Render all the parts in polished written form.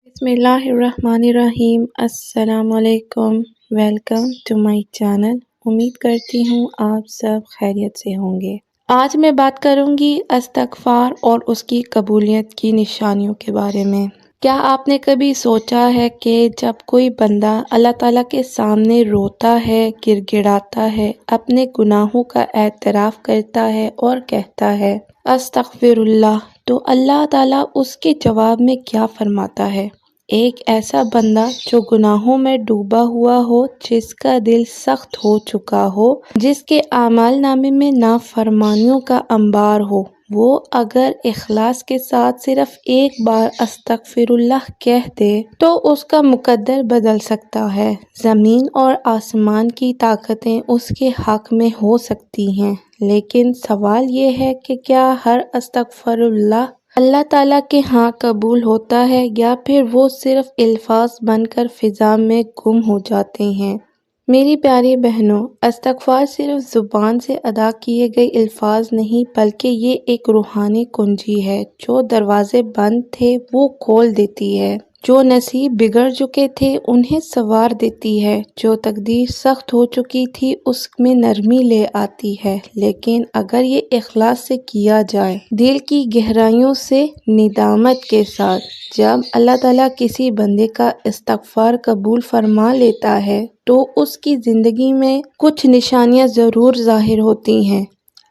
بسم اللہ الرحمن الرحیم۔ السلام علیکم، ویلکم ٹو مائی چینل۔ امید کرتی ہوں آپ سب خیریت سے ہوں گے۔ آج میں بات کروں گی استغفار اور اس کی قبولیت کی نشانیوں کے بارے میں۔ کیا آپ نے کبھی سوچا ہے کہ جب کوئی بندہ اللہ تعالیٰ کے سامنے روتا ہے، گر گڑاتا ہے، اپنے گناہوں کا اعتراف کرتا ہے اور کہتا ہے استغفر اللہ، تو اللہ تعالیٰ اس کے جواب میں کیا فرماتا ہے؟ ایک ایسا بندہ جو گناہوں میں ڈوبا ہوا ہو، جس کا دل سخت ہو چکا ہو، جس کے اعمال نامے میں نافرمانیوں کا انبار ہو، وہ اگر اخلاص کے ساتھ صرف ایک بار استغفر اللہ کہہ دے تو اس کا مقدر بدل سکتا ہے۔ زمین اور آسمان کی طاقتیں اس کے حق میں ہو سکتی ہیں، لیکن سوال یہ ہے کہ کیا ہر استغفر اللہ تعالیٰ کے ہاں قبول ہوتا ہے، یا پھر وہ صرف الفاظ بن کر فضا میں گم ہو جاتے ہیں؟ میری پیاری بہنوں، استغفار صرف زبان سے ادا کیے گئے الفاظ نہیں، بلکہ یہ ایک روحانی کنجی ہے جو دروازے بند تھے وہ کھول دیتی ہے، جو نصیب بگڑ چکے تھے انہیں سنوار دیتی ہے، جو تقدیر سخت ہو چکی تھی اس میں نرمی لے آتی ہے۔ لیکن اگر یہ اخلاص سے کیا جائے، دل کی گہرائیوں سے، ندامت کے ساتھ، جب اللہ تعالیٰ کسی بندے کا استغفار قبول فرما لیتا ہے تو اس کی زندگی میں کچھ نشانیاں ضرور ظاہر ہوتی ہیں۔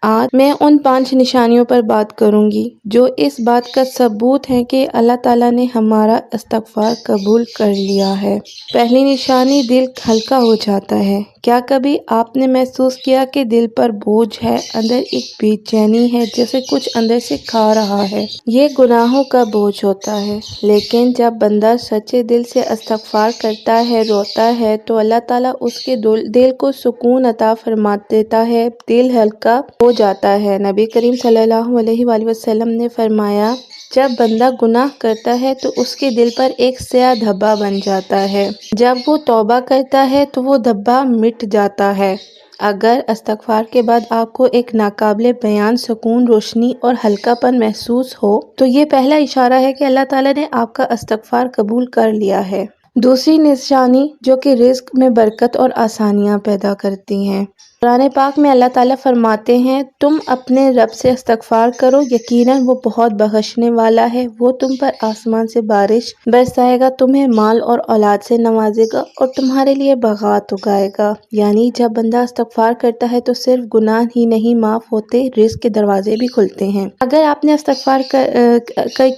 آج میں ان 5 نشانیوں پر بات کروں گی جو اس بات کا ثبوت ہیں کہ اللہ تعالیٰ نے ہمارا استغفار قبول کر لیا ہے۔ پہلی نشانی، دل ہلکا ہو جاتا ہے۔ کیا کبھی آپ نے محسوس کیا کہ دل پر بوجھ ہے، اندر ایک بے چینی ہے، جیسے کچھ اندر سے کھا رہا ہے؟ یہ گناہوں کا بوجھ ہوتا ہے، لیکن جب بندہ سچے دل سے استغفار کرتا ہے، روتا ہے، تو اللہ تعالیٰ اس کے دل کو سکون عطا فرما دیتا ہے، دل ہلکا ہو جاتا ہے۔ نبی کریم صلی اللہ علیہ وآلہ وسلم نے فرمایا، جب بندہ گناہ کرتا ہے تو اس کے دل پر ایک سیاہ دھبا بن جاتا ہے، جب وہ توبہ کرتا ہے تو وہ دھبا مٹ جاتا ہے۔ اگر استغفار کے بعد آپ کو ایک ناقابل بیان سکون، روشنی اور ہلکا پن محسوس ہو تو یہ پہلا اشارہ ہے کہ اللہ تعالیٰ نے آپ کا استغفار قبول کر لیا ہے۔ دوسری نشانی جو کہ رزق میں برکت اور آسانیاں پیدا کرتی ہیں۔ قرآن پاک میں اللہ تعالیٰ فرماتے ہیں، تم اپنے رب سے استغفار کرو، یقیناً وہ بہت بخشنے والا ہے، وہ تم پر آسمان سے بارش برسائے گا، تمہیں مال اور اولاد سے نوازے گا اور تمہارے لیے باغات اگائے گا۔ یعنی جب بندہ استغفار کرتا ہے تو صرف گناہ ہی نہیں معاف ہوتے، رزق کے دروازے بھی کھلتے ہیں۔ اگر آپ نے استغفار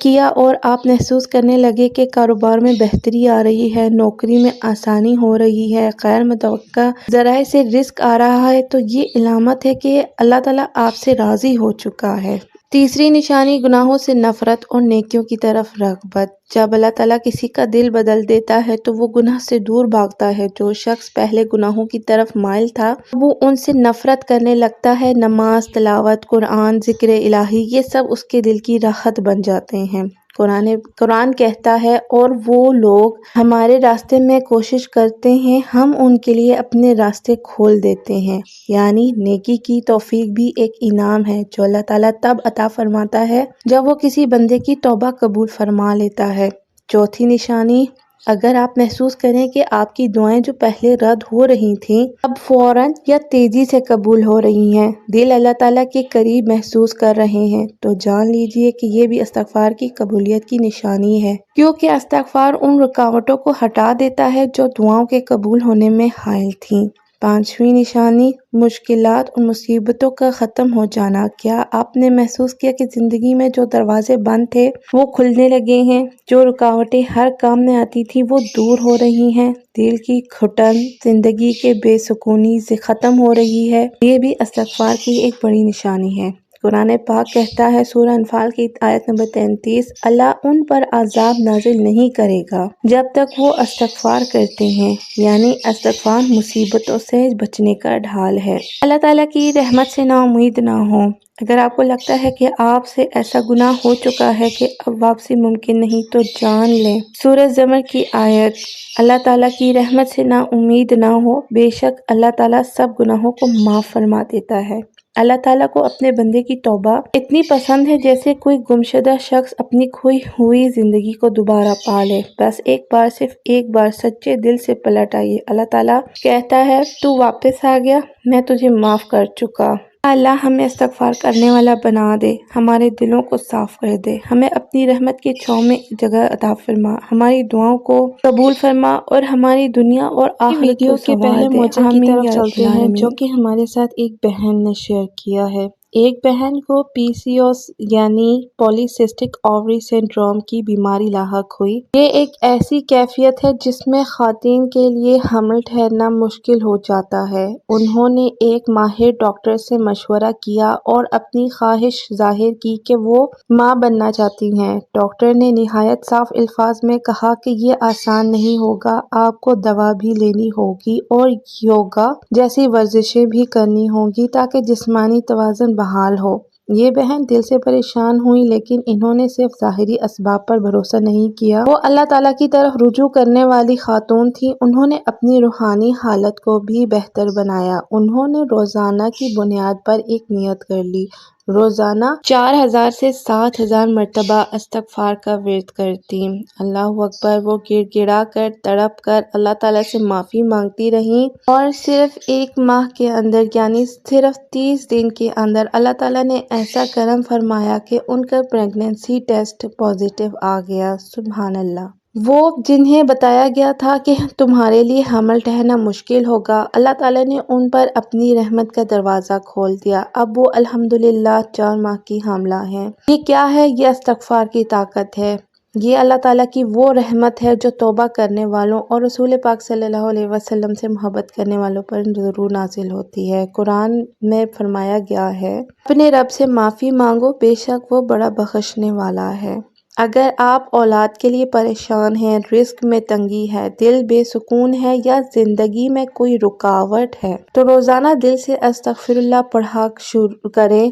کیا اور آپ محسوس کرنے لگے کہ کاروبار میں بہتری آ رہی ہے، نوکری میں آسانی ہو رہی ہے، غیر متوقع ذرائع سے رزق آ رہا ہے، تو یہ علامت ہے کہ اللہ تعالیٰ آپ سے راضی ہو چکا ہے۔ تیسری نشانی، گناہوں سے نفرت اور نیکیوں کی طرف رغبت۔ جب اللہ تعالیٰ کسی کا دل بدل دیتا ہے تو وہ گناہ سے دور بھاگتا ہے۔ جو شخص پہلے گناہوں کی طرف مائل تھا وہ ان سے نفرت کرنے لگتا ہے۔ نماز، تلاوت قرآن، ذکر الہی، یہ سب اس کے دل کی راحت بن جاتے ہیں۔ قرآن کہتا ہے، اور وہ لوگ ہمارے راستے میں کوشش کرتے ہیں، ہم ان کے لیے اپنے راستے کھول دیتے ہیں۔ یعنی نیکی کی توفیق بھی ایک انعام ہے جو اللہ تعالیٰ تب عطا فرماتا ہے جب وہ کسی بندے کی توبہ قبول فرما لیتا ہے۔ چوتھی نشانی، اگر آپ محسوس کریں کہ آپ کی دعائیں جو پہلے رد ہو رہی تھیں اب فوراً یا تیزی سے قبول ہو رہی ہیں، دل اللہ تعالیٰ کے قریب محسوس کر رہے ہیں، تو جان لیجئے کہ یہ بھی استغفار کی قبولیت کی نشانی ہے، کیونکہ استغفار ان رکاوٹوں کو ہٹا دیتا ہے جو دعاؤں کے قبول ہونے میں حائل تھیں۔ پانچویں نشانی، مشکلات اور مصیبتوں کا ختم ہو جانا۔ کیا آپ نے محسوس کیا کہ زندگی میں جو دروازے بند تھے وہ کھلنے لگے ہیں، جو رکاوٹیں ہر کام میں آتی تھی وہ دور ہو رہی ہیں، دل کی گھٹن، زندگی کے بے سکونی سے ختم ہو رہی ہے؟ یہ بھی استغفار کی ایک بڑی نشانی ہے۔ قرآن پاک کہتا ہے، سورہ انفال کی آیت نمبر 33، اللہ ان پر عذاب نازل نہیں کرے گا جب تک وہ استغفار کرتے ہیں۔ یعنی استغفار مصیبتوں سے بچنے کا ڈھال ہے۔ اللہ تعالیٰ کی رحمت سے نا امید نہ ہو۔ اگر آپ کو لگتا ہے کہ آپ سے ایسا گناہ ہو چکا ہے کہ اب واپسی ممکن نہیں، تو جان لیں، سورہ زمر کی آیت، اللہ تعالیٰ کی رحمت سے نا امید نہ ہو، بے شک اللہ تعالیٰ سب گناہوں کو معاف فرما دیتا ہے۔ اللہ تعالیٰ کو اپنے بندے کی توبہ اتنی پسند ہے جیسے کوئی گمشدہ شخص اپنی کھوئی ہوئی زندگی کو دوبارہ پا لے۔ بس ایک بار، صرف ایک بار سچے دل سے پلٹ آئیے۔ اللہ تعالیٰ کہتا ہے تو واپس آ گیا، میں تجھے معاف کر چکا۔ اللہ ہمیں استغفار کرنے والا بنا دے، ہمارے دلوں کو صاف کر دے، ہمیں اپنی رحمت کے چھاؤں میں جگہ عطا فرما، ہماری دعاؤں کو قبول فرما اور ہماری دنیا اور آخرت ویڈیو کے پہلے موضوع کی طرف چلتے ہیں جو کہ ہمارے ساتھ ایک بہن نے شیئر کیا ہے۔ ایک بہن کو PCOS یعنی پولیسسٹک اووری سنڈروم کی بیماری لاحق ہوئی۔ یہ ایک ایسی کیفیت ہے جس میں خواتین کے لیے حمل ٹھہرنا مشکل ہو جاتا ہے۔ انہوں نے ایک ماہر ڈاکٹر سے مشورہ کیا اور اپنی خواہش ظاہر کی کہ وہ ماں بننا چاہتی ہیں۔ ڈاکٹر نے نہایت صاف الفاظ میں کہا کہ یہ آسان نہیں ہوگا، آپ کو دوا بھی لینی ہوگی اور یوگا جیسی ورزشیں بھی کرنی ہوں گی تاکہ جسمانی توازن بحال ہو۔ یہ بہن دل سے پریشان ہوئی لیکن انہوں نے صرف ظاہری اسباب پر بھروسہ نہیں کیا۔ وہ اللہ تعالیٰ کی طرف رجوع کرنے والی خاتون تھی۔ انہوں نے اپنی روحانی حالت کو بھی بہتر بنایا۔ انہوں نے روزانہ کی بنیاد پر ایک نیت کر لی۔ روزانہ 4000 سے 7000 مرتبہ استغفار کا ورد کرتیں۔ اللہ اکبر! وہ گڑ گڑا کر، تڑپ کر اللہ تعالیٰ سے معافی مانگتی رہیں اور صرف ایک ماہ کے اندر یعنی صرف 30 دن کے اندر اللہ تعالیٰ نے ایسا کرم فرمایا کہ ان کا پریگنینسی ٹیسٹ پازیٹیو آ گیا۔ سبحان اللہ! وہ جنہیں بتایا گیا تھا کہ تمہارے لیے حمل ٹھہرنا مشکل ہوگا، اللہ تعالیٰ نے ان پر اپنی رحمت کا دروازہ کھول دیا۔ اب وہ الحمدللہ 4 ماہ کی حاملہ ہیں۔ یہ کیا ہے؟ یہ استغفار کی طاقت ہے۔ یہ اللہ تعالیٰ کی وہ رحمت ہے جو توبہ کرنے والوں اور رسول پاک صلی اللہ علیہ وسلم سے محبت کرنے والوں پر ضرور نازل ہوتی ہے۔ قرآن میں فرمایا گیا ہے، اپنے رب سے معافی مانگو، بے شک وہ بڑا بخشنے والا ہے۔ اگر آپ اولاد کے لیے پریشان ہیں، رزق میں تنگی ہے، دل بے سکون ہے یا زندگی میں کوئی رکاوٹ ہے تو روزانہ دل سے استغفر اللہ پڑھا شروع کریں۔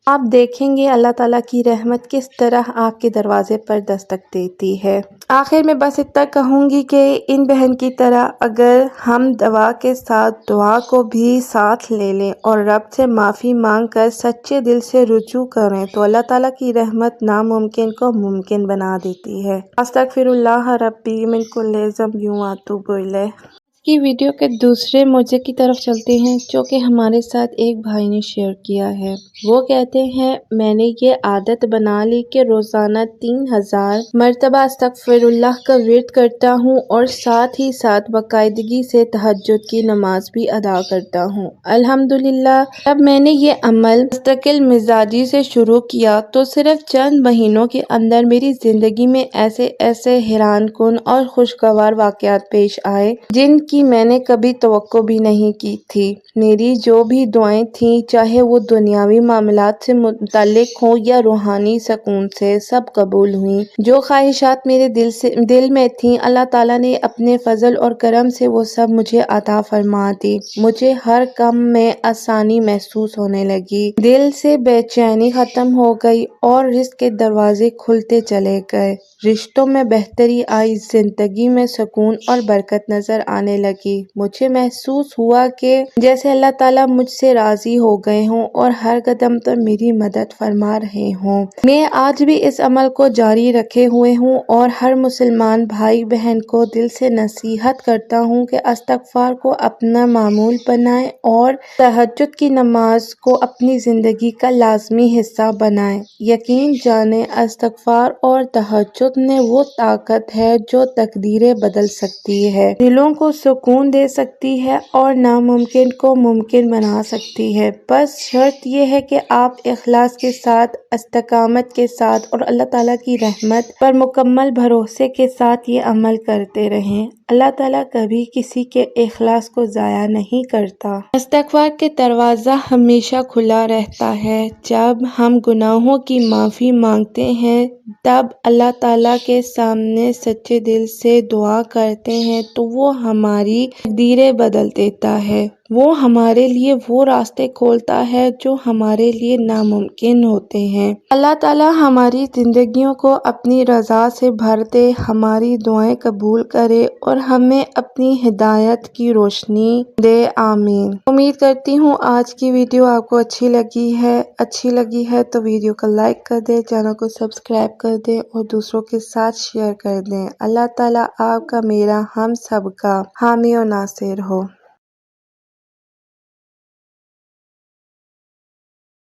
آپ دیکھیں گے اللہ تعالیٰ کی رحمت کس طرح آپ کے دروازے پر دستک دیتی ہے۔ آخر میں بس اتنا کہوں گی کہ ان بہن کی طرح اگر ہم دوا کے ساتھ دعا کو بھی ساتھ لے لیں اور رب سے معافی مانگ کر سچے دل سے رجوع کریں تو اللہ تعالیٰ کی رحمت ناممکن کو ممکن بنا دیتی ہے۔ استغفر اللہ ربی من کل ذنب واتوب الیہ۔ کی ویڈیو کے دوسرے موضوع کی طرف چلتے ہیں جو کہ ہمارے ساتھ ایک بھائی نے شیئر کیا ہے۔ وہ کہتے ہیں، میں نے یہ عادت بنا لی کہ روزانہ 3000 مرتبہ استغفر اللہ کا ورد کرتا ہوں اور ساتھ ہی ساتھ باقاعدگی سے تہجد کی نماز بھی ادا کرتا ہوں۔ الحمدللہ جب میں نے یہ عمل مستقل مزاجی سے شروع کیا تو صرف چند مہینوں کے اندر میری زندگی میں ایسے حیران کن اور خوشگوار واقعات پیش آئے جن کی میں نے کبھی توقع بھی نہیں کی تھی۔ میری جو بھی دعائیں تھیں، چاہے وہ دنیاوی معاملات سے متعلق ہوں یا روحانی سکون سے، سب قبول ہوئیں۔ جو خواہشات میرے دل میں تھیں، اللہ تعالیٰ نے اپنے فضل اور کرم سے وہ سب مجھے عطا فرما دی۔ مجھے ہر کام میں آسانی محسوس ہونے لگی، دل سے بے چینی ختم ہو گئی اور رزق کے دروازے کھلتے چلے گئے، رشتوں میں بہتری آئی، زندگی میں سکون اور برکت نظر آنے لگی۔ مجھے محسوس ہوا کہ جیسے اللہ تعالیٰ مجھ سے راضی ہو گئے ہوں اور ہر قدم پر میری مدد فرما رہے ہوں۔ میں آج بھی اس عمل کو جاری رکھے ہوئے ہوں اور ہر مسلمان بھائی بہن کو دل سے نصیحت کرتا ہوں کہ استغفار کو اپنا معمول بنائیں اور تہجد کی نماز کو اپنی زندگی کا لازمی حصہ بنائیں۔ یقین جانیں استغفار اور تہجد میں وہ طاقت ہے جو تقدیریں بدل سکتی ہے، دلوں کو سکون دے سکتی ہے اور ناممکن کو ممکن بنا سکتی ہے۔ بس شرط یہ ہے کہ آپ اخلاص کے ساتھ، استقامت کے ساتھ اور اللہ تعالیٰ کی رحمت پر مکمل بھروسے کے ساتھ یہ عمل کرتے رہیں۔ اللہ تعالیٰ کبھی کسی کے اخلاص کو ضائع نہیں کرتا۔ استغفار کے دروازہ ہمیشہ کھلا رہتا ہے۔ جب ہم گناہوں کی معافی مانگتے ہیں، تب اللہ تعالیٰ کے سامنے سچے دل سے دعا کرتے ہیں تو وہ ہماری تقدیریں بدل دیتا ہے۔ وہ ہمارے لیے وہ راستے کھولتا ہے جو ہمارے لیے ناممکن ہوتے ہیں۔ اللہ تعالیٰ ہماری زندگیوں کو اپنی رضا سے بھر دے، ہماری دعائیں قبول کرے اور ہمیں اپنی ہدایت کی روشنی دے، آمین۔ امید کرتی ہوں آج کی ویڈیو آپ کو اچھی لگی ہے تو ویڈیو کو لائک کر دیں، چینل کو سبسکرائب کر دیں اور دوسروں کے ساتھ شیئر کر دیں۔ اللہ تعالیٰ آپ کا، میرا، ہم سب کا حامی و ناصر ہو۔